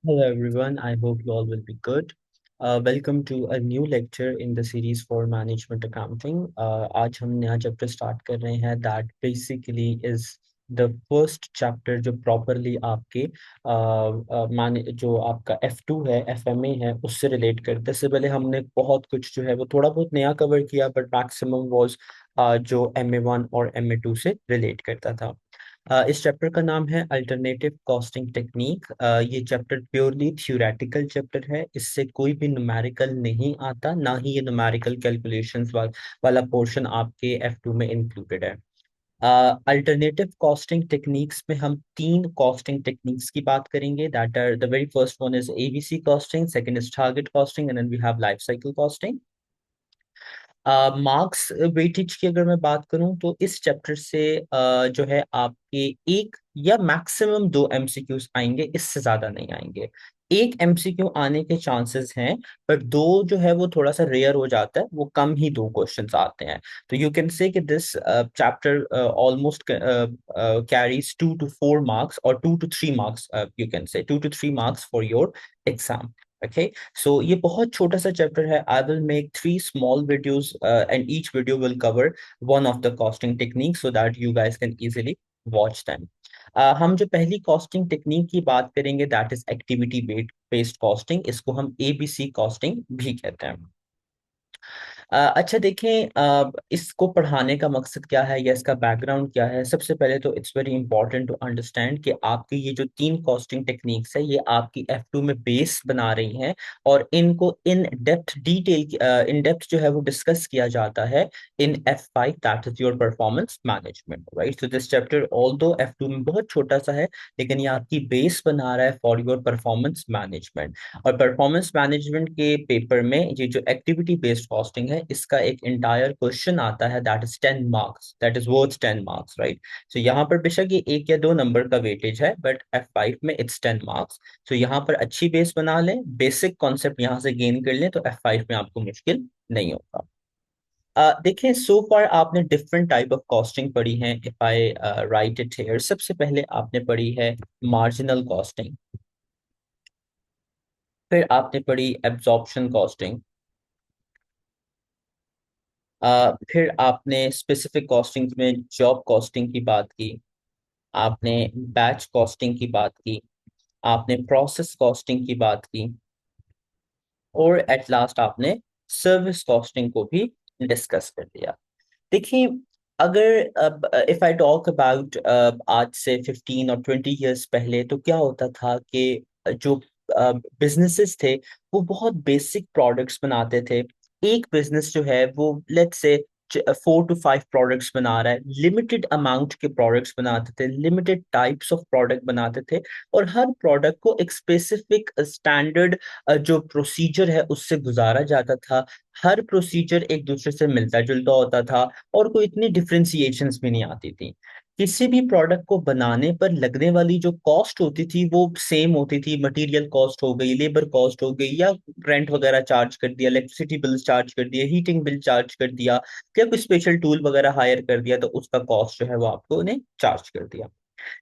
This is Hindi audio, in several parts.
Hello everyone, I hope you all will be good. Welcome to a new lecture in the series for management accounting. आज हम नया चैप्टर स्टार्ट कर रहे हैं that basically is the first chapter जो properly आपके जो आपका F2 है, FMA है, उससे रिलेट करते हैं। इससे पहले हमने बहुत कुछ जो है वो थोड़ा बहुत नया कवर किया, बट मैक्सिमम वॉज जो MA1 और MA2 से रिलेट करता था। इस चैप्टर का नाम है अल्टरनेटिव कॉस्टिंग टेक्निक। ये चैप्टर प्योरली थ्योरेटिकल चैप्टर है। इससे कोई भी न्यूमेरिकल नहीं आता, ना ही ये न्यूमेरिकल कैलकुलेशंस वाला पोर्शन आपके F2 में इंक्लूडेड है। अल्टरनेटिव कॉस्टिंग टेक्निक्स में हम तीन कॉस्टिंग टेक्निक्स की बात करेंगे। That are the very first one is ABC costing, second is target costing and then we have life cycle costing. Marks weightage की अगर मैं बात करूं तो इस चैप्टर से जो है आपके एक या मैक्सिमम दो एमसीक्यूज आएंगे, इससे ज्यादा नहीं आएंगे। एक एमसीक्यू आने के चांसेस हैं, पर दो जो है वो थोड़ा सा रेयर हो जाता है, वो कम ही दो क्वेश्चंस आते हैं। तो यू कैन से कि this chapter almost carries 2 to 4 marks और 2 to 3 marks, you can say 2 to 3 marks for your exam. Okay, so ये बहुत छोटा सा चैप्टर है। I will make 3 small videos and each video will cover one of the costing techniques so that you guys can easily watch them. हम जो पहली कॉस्टिंग टेक्निक की बात करेंगे that is activity based costing. इसको हम ABC कॉस्टिंग भी कहते हैं। अच्छा देखें, इसको पढ़ाने का मकसद क्या है या इसका बैकग्राउंड क्या है। सबसे पहले तो it's very important to understand कि आपकी ये जो तीन कॉस्टिंग टेक्निक्स है ये आपकी F2 में बेस बना रही हैं, और इनको इन डेप्थ जो है वो डिस्कस किया जाता है इन F5, that is your performance management, right. So this chapter although F2 में बहुत छोटा सा है, लेकिन ये आपकी बेस बना रहा है फॉर योर परफॉर्मेंस मैनेजमेंट। और परफॉर्मेंस मैनेजमेंट के पेपर में ये जो एक्टिविटी बेस्ड कॉस्टिंग है, इसका एक इंटायर क्वेश्चन आता है that is 10 marks, that is worth 10 marks, right. So यहाँ पर बेशक ये एक या दो नंबर का वेटेज है, बट F5 में इट्स 10 marks। सो यहाँ पर अच्छी बेस बना लें, बेसिक कॉन्सेप्ट यहाँ से गेन कर लें, तो F5 में आपको मुश्किल नहीं होगा। देखें, सो फार आपने डिफरेंट टाइप ऑफ कॉस्टिंग पढ़ी है। If I right it here, सबसे पहले आपने पढ़ी है मार्जिनल कॉस्टिंग, फिर आपने पढ़ी एब्जॉर्प्शन कॉस्टिंग, फिर आपने स्पेसिफिक कॉस्टिंग में जॉब कॉस्टिंग की बात की, आपने बैच कॉस्टिंग की बात की, आपने प्रोसेस कॉस्टिंग की बात की, और एट लास्ट आपने सर्विस कॉस्टिंग को भी डिस्कस कर लिया। देखिए, अगर इफ आई टॉक अबाउट आज से 15 और 20 years पहले, तो क्या होता था कि जो बिजनेसेस थे वो बहुत बेसिक प्रोडक्ट्स बनाते थे। एक बिजनेस जो है वो लेट्स से 4 to 5 प्रोडक्ट्स बना रहा है, लिमिटेड अमाउंट के प्रोडक्ट्स बनाते थे, लिमिटेड टाइप्स ऑफ प्रोडक्ट बनाते थे, और हर प्रोडक्ट को एक स्पेसिफिक स्टैंडर्ड जो प्रोसीजर है उससे गुजारा जाता था। हर प्रोसीजर एक दूसरे से मिलता जुलता होता था, और कोई इतनी डिफरेंशिएशंस भी नहीं आती थी। किसी भी प्रोडक्ट को बनाने पर लगने वाली जो कॉस्ट होती थी वो सेम होती थी। मटेरियल कॉस्ट हो गई, लेबर कॉस्ट हो गई, या रेंट वगैरह चार्ज कर दिया, इलेक्ट्रिसिटी बिल चार्ज कर दिया, हीटिंग बिल चार्ज कर दिया, या कोई स्पेशल टूल वगैरह हायर कर दिया, तो उसका कॉस्ट जो है वो आपको उन्हें चार्ज कर दिया।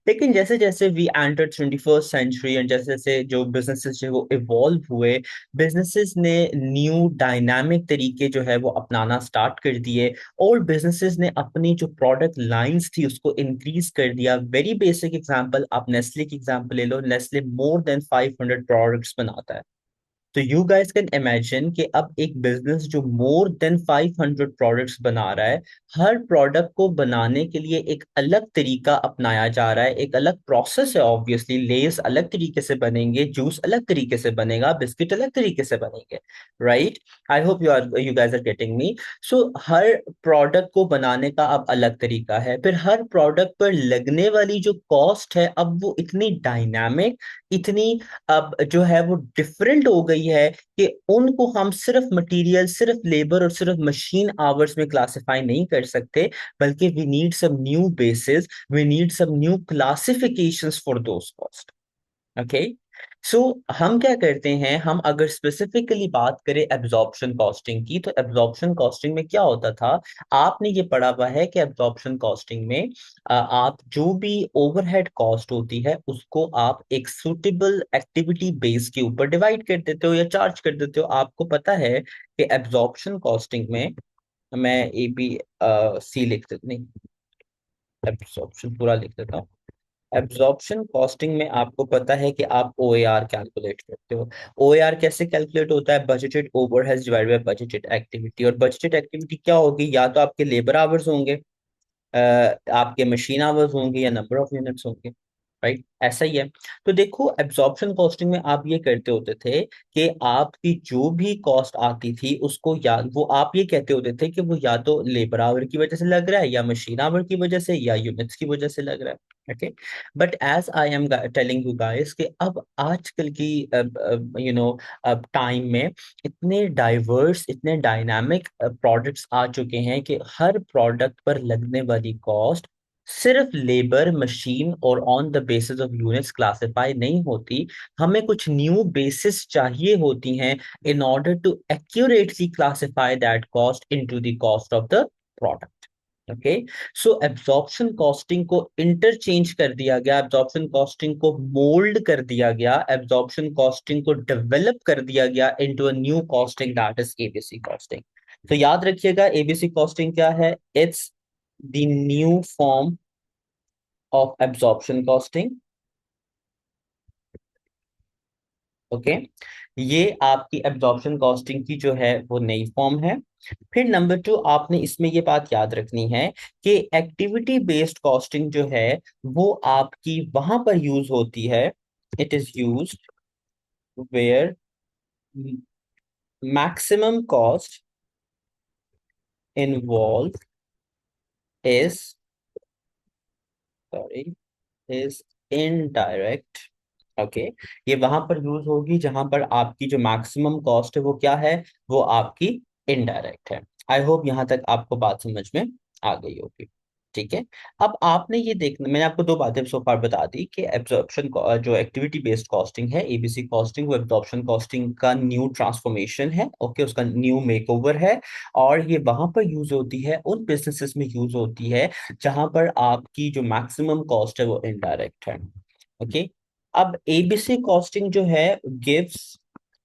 लेकिन जैसे जैसे we enter 21st century and जैसे जैसे जो बिजनेसेस जो वो इवॉल्व हुए, बिजनेसेस ने न्यू डायनामिक तरीके जो है वो अपनाना स्टार्ट कर दिए, और बिजनेसेस ने अपनी जो प्रोडक्ट लाइंस थी उसको इंक्रीज कर दिया। वेरी बेसिक एग्जांपल, आप नेस्ले की एग्जांपल ले लो। नेस्ले मोर देन 500 प्रोडक्ट्स बनाता है। तो यू गाइस कैन इमेजिन कि अब एक बिजनेस जो मोर देन 500 प्रोडक्ट्स बना रहा है, हर प्रोडक्ट को बनाने के लिए एक अलग तरीका अपनाया जा रहा है, एक अलग प्रोसेस है। ऑब्वियसली लेस अलग तरीके से बनेंगे, जूस अलग तरीके से बनेगा, बिस्किट अलग तरीके से बनेंगे, right. I hope you guys are getting me. So हर प्रोडक्ट को बनाने का अब अलग तरीका है। फिर हर प्रोडक्ट पर लगने वाली जो कॉस्ट है, अब वो इतनी डायनामिक, इतनी अब जो है वो डिफरेंट हो गई है कि उनको हम सिर्फ मटेरियल, सिर्फ लेबर और सिर्फ मशीन आवर्स में क्लासिफाई नहीं कर सकते, बल्कि we need some new basis, we need some new classifications for those cost. Okay, so हम क्या करते हैं, हम अगर स्पेसिफिकली बात करें एब्जॉर्प्शन कॉस्टिंग की, तो एब्जॉर्प्शन कॉस्टिंग में क्या होता था, आपने ये पढ़ा हुआ है कि एब्जॉर्प्शन कॉस्टिंग में आप जो भी ओवरहेड कॉस्ट होती है उसको आप एक सुटेबल एक्टिविटी बेस के ऊपर डिवाइड कर देते हो या चार्ज कर देते हो। आपको पता है कि एब्जॉर्प्शन कॉस्टिंग में, मैं ए बी सी लिख देता, नहीं, एब्जॉर्प्शन पूरा लिख देता हूँ। एब्जॉर्प्शन कॉस्टिंग में आपको पता है कि आप OAR कैलकुलेट करते हो। OAR कैसे कैलकुलेट होता है, budgeted overheads divided by budgeted activity. और बजटेड एक्टिविटी क्या होगी, या तो आपके लेबर आवर्स होंगे, आपके मशीन आवर्स होंगे, या नंबर ऑफ यूनिट्स होंगे। राइट, ऐसा ही है। तो देखो एब्जॉर्प्शन कॉस्टिंग में आप ये करते होते थे कि आपकी जो भी कॉस्ट आती थी उसको, या वो आप ये कहते होते थे कि वो या तो लेबर आवर की वजह से लग रहा है, या मशीन आवर की वजह से, या यूनिट्स की वजह से लग रहा है। Okay, but as I am telling you guys कि अब आजकल की अब टाइम में इतने डाइवर्स, इतने डायनामिक प्रोडक्ट्स आ चुके हैं कि हर प्रोडक्ट पर लगने वाली कॉस्ट सिर्फ लेबर, मशीन और on the basis of units classify नहीं होती। हमें कुछ न्यू बेसिस चाहिए होती हैं in order to accurately classify that cost into the cost of the product. Okay, so absorption costing को इंटरचेंज कर दिया गया, एब्जॉर्प्शन कॉस्टिंग को मोल्ड कर दिया गया, एब्जॉर्प्शन कॉस्टिंग को डेवलप कर दिया गया into a new costing that is ABC costing. तो याद रखिएगा एबीसी कॉस्टिंग क्या है, it's the new form of absorption costing. Okay, ये आपकी एब्जॉर्प्शन कॉस्टिंग की जो है वो नई फॉर्म है। फिर नंबर टू, आपने इसमें ये बात याद रखनी है कि एक्टिविटी बेस्ड कॉस्टिंग जो है वो आपकी वहां पर यूज होती है, it is use where maximum cost involve is, sorry, is indirect. Okay, ये वहां पर यूज होगी जहां पर आपकी जो मैक्सिमम कॉस्ट है वो क्या है, वो आपकी इनडायरेक्ट है। आई होप यहां तक आपको बात समझ में आ गई होगी। ठीक है, अब आपने ये देखना, मैंने आपको दो बातें सो फार बता दी कि एब्जॉर्प्शन जो एक्टिविटी बेस्ड कॉस्टिंग है एबीसी कॉस्टिंग, वो एब्जॉर्प्शन कॉस्टिंग का न्यू ट्रांसफॉर्मेशन है। ओके, उसका न्यू मेकओवर है। और ये वहां पर यूज होती है, उन बिजनेसेस में यूज होती है जहां पर आपकी जो मैक्सिमम कॉस्ट है वो इनडायरेक्ट है। ओके, अब एबीसी कॉस्टिंग जो है gives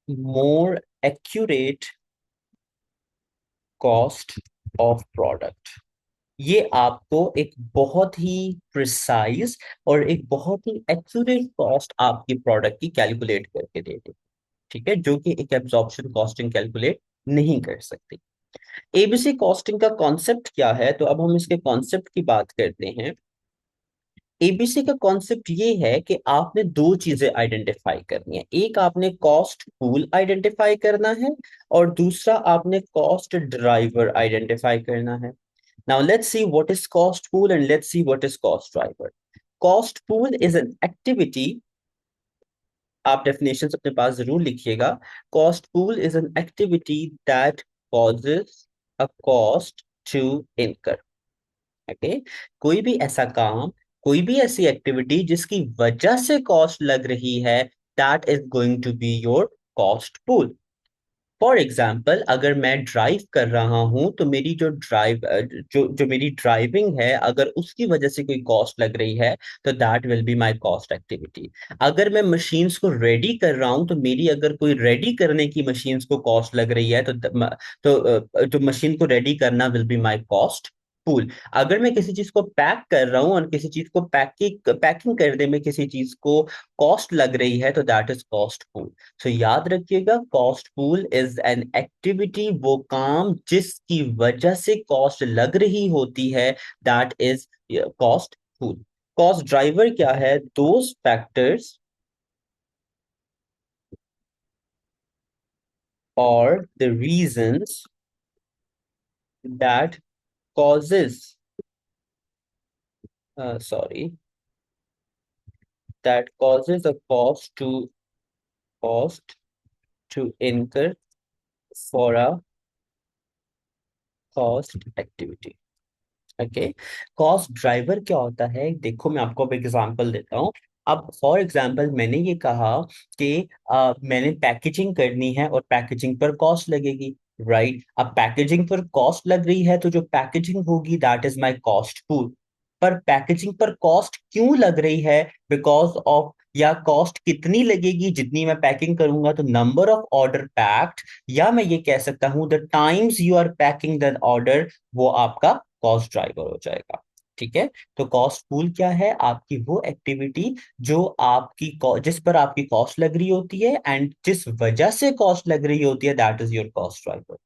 more accurate cost of product. ये आपको एक बहुत ही प्रिसाइज और एक बहुत ही एक्यूरेट कॉस्ट आपकी प्रोडक्ट की कैलकुलेट करके देती है। ठीक है, जो कि एक एब्जॉर्प्शन कॉस्टिंग कैलकुलेट नहीं कर सकती। एबीसी कॉस्टिंग का कॉन्सेप्ट क्या है, तो अब हम इसके कॉन्सेप्ट की बात करते हैं। एबीसी का कॉन्सेप्ट ये है कि आपने दो चीजें आइडेंटिफाई करनी है, एक आपने कॉस्ट पूल आइडेंटिफाई करना है और दूसरा आपने कॉस्ट ड्राइवर आइडेंटिफाई करना है। Now let's see what is cost pool and let's see what is cost driver. Cost pool is an activity, आप डेफिनेशन अपने पास जरूर लिखिएगा। Cost pool is an activity that causes a cost to incur. Okay, कोई भी ऐसा काम, कोई भी ऐसी एक्टिविटी जिसकी वजह से कॉस्ट लग रही है, that is going to be your cost pool. For example, अगर मैं ड्राइव कर रहा हूं तो मेरी जो जो जो मेरी ड्राइविंग है, अगर उसकी वजह से कोई कॉस्ट लग रही है तो that will be my cost activity. अगर मैं मशीन्स को रेडी कर रहा हूं तो मेरी अगर कोई रेडी करने की मशीन्स को कॉस्ट लग रही है तो मशीन को रेडी करना will be my cost pool. अगर मैं किसी चीज को पैक कर रहा हूं और किसी चीज को पैकिंग करने में किसी चीज को कॉस्ट लग रही है तो दैट इज कॉस्ट पूल। तो याद रखिएगा, cost pool is an activity, वो काम जिसकी वजह से कॉस्ट लग रही होती है, that is cost pool. Cost driver क्या है, दोज फैक्टर्स और the reasons that causes sorry that causes a cost to incur for a cost activity। Okay, cost driver क्या होता है, देखो मैं आपको अब एग्जांपल देता हूँ। अब फॉर एग्जाम्पल मैंने ये कहा कि मैंने पैकेजिंग करनी है और पैकेजिंग पर कॉस्ट लगेगी, राइट। अब पैकेजिंग पर कॉस्ट लग रही है तो जो पैकेजिंग होगी that is my cost pool. पर पैकेजिंग पर कॉस्ट क्यों लग रही है? बिकॉज ऑफ, या कॉस्ट कितनी लगेगी जितनी मैं पैकिंग करूंगा, तो नंबर ऑफ ऑर्डर पैक्ड, या मैं ये कह सकता हूं the times you are packing that order, वो आपका कॉस्ट ड्राइवर हो जाएगा। ठीक है। तो कॉस्ट पूल क्या है? आपकी वो एक्टिविटी जो जिस पर आपकी कॉस्ट लग रही होती है एंड जिस वजह से कॉस्ट लग रही होती है, that is your cost driver.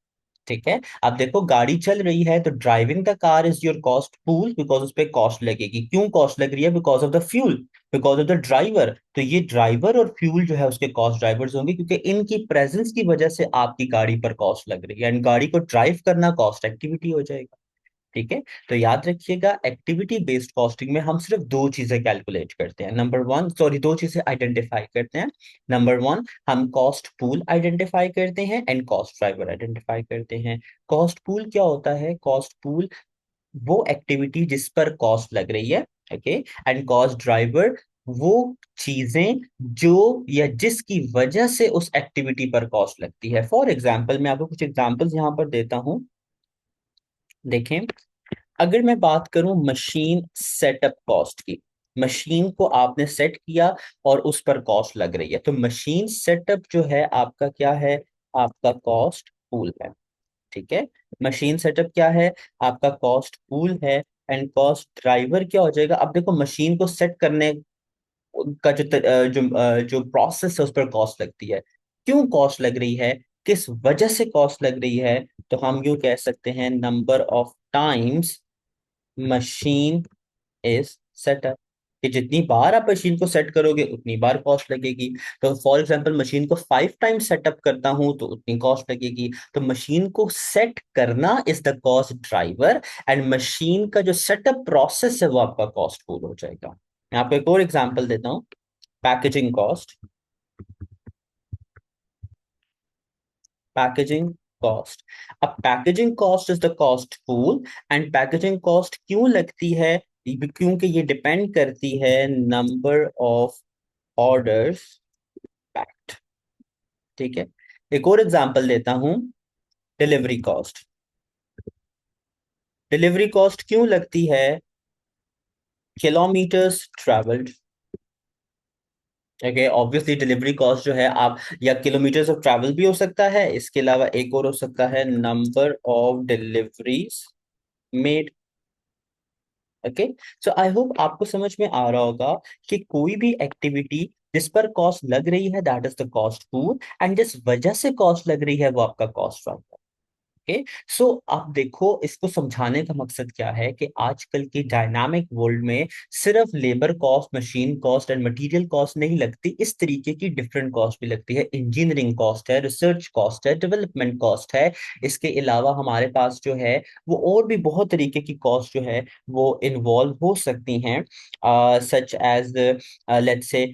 ठीक है। अब देखो गाड़ी चल रही है तो driving the car is your cost pool, because उस पर कॉस्ट लगेगी। क्यों कॉस्ट लग रही है? Because of the fuel, because of the driver. तो ये ड्राइवर और फ्यूल जो है उसके कॉस्ट ड्राइवर्स होंगे, क्योंकि इनकी प्रेजेंस की वजह से आपकी गाड़ी पर कॉस्ट लग रही है, एंड गाड़ी को ड्राइव करना कॉस्ट एक्टिविटी हो जाएगा। ठीक है। तो याद रखिएगा, एक्टिविटी बेस्ड कॉस्टिंग में हम सिर्फ दो चीजें कैलकुलेट करते हैं। नंबर वन, सॉरी, दो चीजें आइडेंटिफाई करते हैं। नंबर वन, हम कॉस्ट पूल आइडेंटिफाई करते हैं एंड कॉस्ट ड्राइवर आइडेंटिफाई करते हैं। कॉस्ट पूल क्या होता है? कॉस्ट पूल वो एक्टिविटी जिस पर कॉस्ट लग रही है, ओके। एंड कॉस्ट ड्राइवर वो चीजें जो या जिसकी वजह से उस एक्टिविटी पर कॉस्ट लगती है। फॉर एग्जाम्पल, मैं आपको कुछ एग्जाम्पल्स यहां पर देता हूं। देखें, अगर मैं बात करूं मशीन सेटअप कॉस्ट की, मशीन को आपने सेट किया और उस पर कॉस्ट लग रही है, तो मशीन सेटअप जो है आपका क्या है? आपका कॉस्ट पूल है। ठीक है। मशीन सेटअप क्या है? आपका कॉस्ट पूल है। एंड कॉस्ट ड्राइवर क्या हो जाएगा? अब देखो, मशीन को सेट करने का जो प्रोसेस है उस पर कॉस्ट लगती है। क्यों कॉस्ट लग रही है? किस वजह से कॉस्ट लग रही है? तो हम यूं कह सकते हैं, number of times machine is setup, कि जितनी बार आप मशीन को सेट करोगे उतनी बार कॉस्ट लगेगी। तो फॉर एग्जांपल, मशीन को 5 टाइम्स सेटअप करता हूं तो उतनी कॉस्ट लगेगी। तो मशीन को सेट करना is the cost driver, and machine का जो सेटअप प्रोसेस है वो आपका कॉस्ट पूल हो जाएगा। मैं आपको एक और एग्जांपल देता हूँ। Packaging cost, packaging cost. अब packaging cost is the cost pool, and packaging cost क्यों लगती है? क्योंकि ये डिपेंड करती है नंबर ऑफ ऑर्डर्स पैक्ड। ठीक है। एक और एग्जांपल देता हूं, डिलीवरी कॉस्ट। डिलीवरी कॉस्ट क्यों लगती है? Kilometres travelled. Okay, obviously delivery cost जो है, आप या किलोमीटर्स ऑफ ट्रैवल भी हो सकता है, इसके अलावा एक और हो सकता है number of deliveries made. Okay. So I hope आपको समझ में आ रहा होगा कि कोई भी एक्टिविटी जिस पर कॉस्ट लग रही है that is the cost pool, and जिस वजह से कॉस्ट लग रही है वो आपका कॉस्ट है। ओके। सो आप देखो, इसको समझाने का मकसद क्या है कि आजकल की डायनामिक वर्ल्ड में सिर्फ labour cost, machine cost and material cost नहीं लगती, इस तरीके की डिफरेंट कॉस्ट भी लगती है। इंजीनियरिंग कॉस्ट है, रिसर्च कॉस्ट है, डेवलपमेंट कॉस्ट है। इसके अलावा हमारे पास जो है वो और भी बहुत तरीके की कॉस्ट जो है वो इन्वॉल्व हो सकती हैं, such as let's say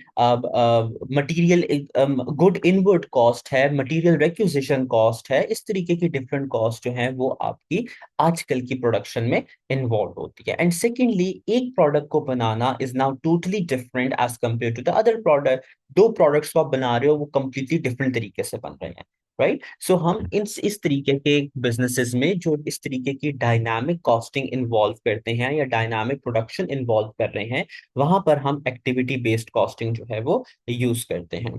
material, good inward cost है, मटीरियल रिक्विजिशन कॉस्ट है। इस तरीके की डिफरेंट कॉस्ट जो है वो आपकी आजकल की प्रोडक्शन में इन्वॉल्व होती है। एंड सेकेंडली, एक प्रोडक्ट को बनाना is now totally different as compare to the other product. दो प्रोडक्ट्स को आप बना रहे हो वो कंप्लीटली डिफरेंट तरीके से बन रहे हैं, राइट। सो हम इस तरीके के बिजनेसेस में जो इस तरीके की डायनामिक कॉस्टिंग इन्वॉल्व करते हैं या डायनामिक प्रोडक्शन इन्वॉल्व कर रहे हैं, वहां पर हम एक्टिविटी बेस्ड कॉस्टिंग जो है वो यूज करते हैं।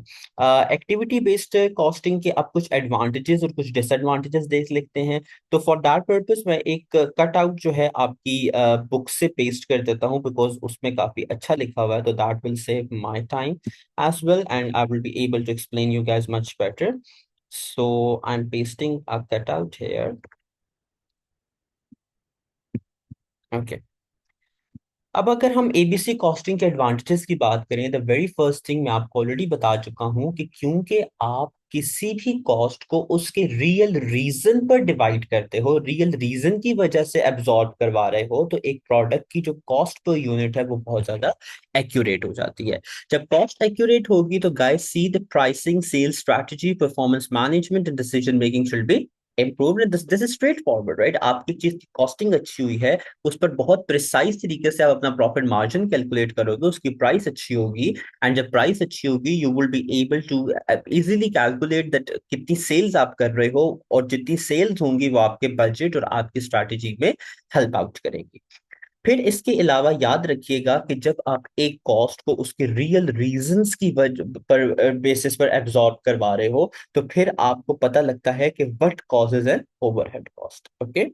एक्टिविटी बेस्ड कॉस्टिंग के अब कुछ एडवांटेजेस और कुछ डिसएडवांटेजेस देख लेते हैं। तो फॉर दैट पर्पस मैं एक कट आउट जो है आपकी बुक से पेस्ट कर देता हूँ, बिकॉज उसमें काफी अच्छा लिखा हुआ है, तो that will save my time as well and I will be able to explain you guys much better. So I'm pasting a cutout here. Okay. अब अगर हम एबीसी कॉस्टिंग के एडवांटेजेस की बात करें, द वेरी फर्स्ट थिंग मैं आपको ऑलरेडी बता चुका हूं कि क्योंकि आप किसी भी कॉस्ट को उसके रियल रीजन पर डिवाइड करते हो, रियल रीजन की वजह से एब्जॉर्ब करवा रहे हो, तो एक प्रोडक्ट की जो कॉस्ट पर यूनिट है वो बहुत ज्यादा एक्यूरेट हो जाती है। जब कॉस्ट एक्यूरेट होगी तो guys see the pricing, sales strategy, performance management and decision making should be improve, this is straight forward, right? आपकी चीज की कॉस्टिंग अच्छी हुई है, उस पर बहुत प्रिसाइज तरीके से आप अपना प्रॉफिट मार्जिन कैलकुलेट करोगे, उसकी प्राइस अच्छी होगी, एंड जब प्राइस अच्छी होगी you will be able to easily calculate that कितनी सेल्स आप कर रहे हो, और जितनी सेल्स होंगी वो आपके बजट और आपकी स्ट्रैटेजी में हेल्प आउट करेगी। फिर इसके अलावा याद रखिएगा कि जब आप एक कॉस्ट को उसके रियल रीजंस की वजह पर बेसिस पर एब्जॉर्ब करवा रहे हो, तो फिर आपको पता लगता है कि what causes an overhead cost. Okay,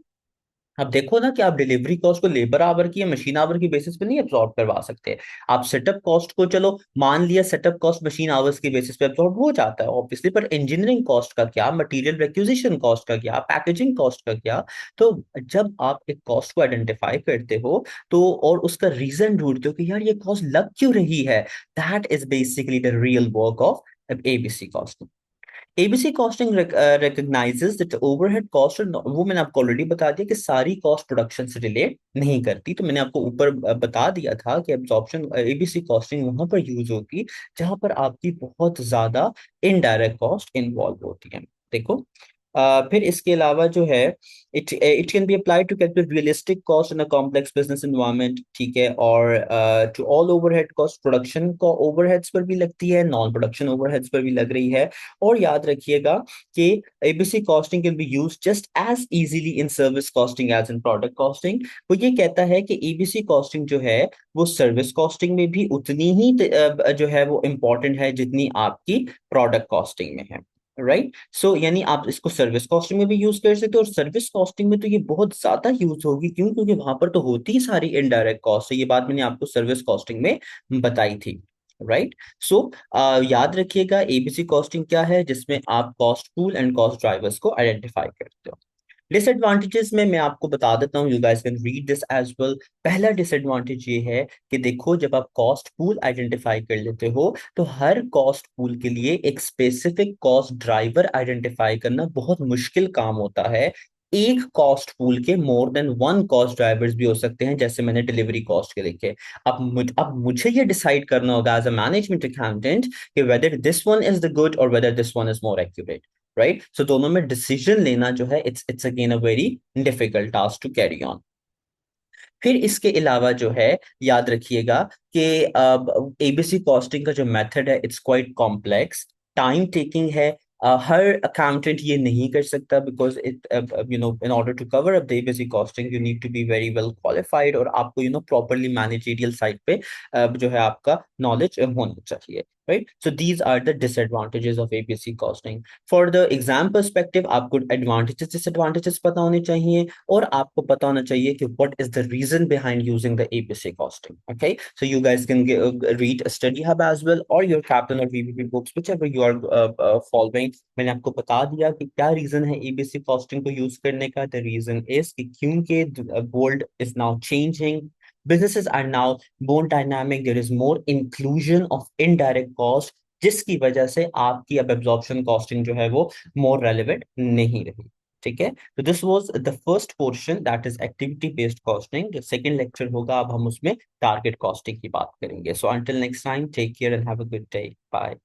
अब देखो ना कि आप डिलीवरी कॉस्ट को लेबर आवर की या मशीन आवर की बेसिस पे नहीं अब्सॉर्ब करवा सकते। आप सेटअप कॉस्ट को, चलो मान लिया सेटअप कॉस्ट मशीन आवर्स की बेसिस पे अब्सॉर्ब हो जाता है ऑब्वियसली, पर इंजीनियरिंग कॉस्ट का क्या, मटेरियल रिक्विजिशन कॉस्ट का क्या, पैकेजिंग कॉस्ट का क्या? तो जब आप एक कॉस्ट को आइडेंटिफाई करते हो तो और उसका रीजन ढूंढते हो कि यार ये कॉस्ट लग क्यों रही है, that is basically the real work of ABC cost. ABC costing recognises that overhead cost, वो मैंने आपको ऑलरेडी बता दिया कि सारी कॉस्ट प्रोडक्शन से रिलेट नहीं करती। तो मैंने आपको ऊपर बता दिया था कि एब्जॉर्प्शन एबीसी कॉस्टिंग वहां पर यूज होगी जहां पर आपकी बहुत ज्यादा इनडायरेक्ट कॉस्ट इन्वॉल्व होती है। देखो, फिर इसके अलावा जो है, it can be applied to calculate realistic cost in a complex business environment, ठीक है, और to all overhead cost, production को ओवरहेड्स पर भी लगती है, नॉन प्रोडक्शन ओवरहेड्स पर भी लग रही है। और याद रखिएगा कि ABC costing can be use just as easily in service costing as in product costing. वो ये कहता है कि एबीसी कॉस्टिंग जो है वो सर्विस कॉस्टिंग में भी उतनी ही जो है वो इंपॉर्टेंट है जितनी आपकी प्रोडक्ट कॉस्टिंग में है, राइट? सो यानी आप इसको सर्विस कॉस्टिंग में भी यूज कर सकते हो, और सर्विस कॉस्टिंग में तो ये बहुत ज्यादा यूज होगी, क्यों? क्योंकि वहां पर तो होती ही सारी इनडायरेक्ट कॉस्ट है, ये बात मैंने आपको सर्विस कॉस्टिंग में बताई थी, राइट? सो याद रखिएगा एबीसी कॉस्टिंग क्या है, जिसमें आप cost pool and cost drivers को आइडेंटिफाई करते हो। डिसएडवांटेजेस में मैं आपको बता देता हूँ, you guys can read this as well. पहला डिसएडवांटेज ये है कि देखो, जब आप कॉस्ट पूल आइडेंटिफाई कर लेते हो तो हर कॉस्ट पूल के लिए एक स्पेसिफिक कॉस्ट ड्राइवर आइडेंटिफाई करना बहुत मुश्किल काम होता है। एक कॉस्ट पूल के more than one cost drivers भी हो सकते हैं, जैसे मैंने डिलीवरी कॉस्ट के लिखे। अब मुझे ये डिसाइड करना होगा एज अ मैनेजमेंट अकाउंटेंट कि whether this one is the good और whether this one is more accurate, right? So दोनों में डिसीजन लेना जो है, it's again a very difficult task to carry on. फिर इसके अलावा जो है, याद रखिएगा कि एबीसी कॉस्टिंग का जो मेथड है it's quite complex, time taking है। हर अकाउंटेंट ये नहीं कर सकता, because it in order to cover up the ABC costing you need to be very well qualified, और आपको प्रॉपरली मैनेजरियल साइड पे जो है आपका नॉलेज होना चाहिए, right? So these are the disadvantages of ABC costing. For the exam perspective आपको एडवांटेजेस डिसएडवांटेजेस पता होने चाहिए, और आपको पता होना चाहिए कि what is the reason behind using the ABC costing. Okay, so you guys can read a study hub as well, or your Kaplan or VBP books, whichever you are following. मैंने आपको बता दिया कि क्या रीजन है एबीसी कॉस्टिंग को यूज करने का। द रीजन इज कि क्योंकि world is now changing, businesses are now more dynamic, there is more inclusion of indirect cost, जिसकी वजह से आपकी अब एब्जॉर्प्शन कॉस्टिंग जो है वो मोर रेलिवेंट नहीं रही, ठीक है? तो this was the first portion, that is activity based costing. जो सेकंड लेक्चर होगा अब हम उसमें टारगेट कॉस्टिंग की बात करेंगे। So until next time, take care and have a good day, bye.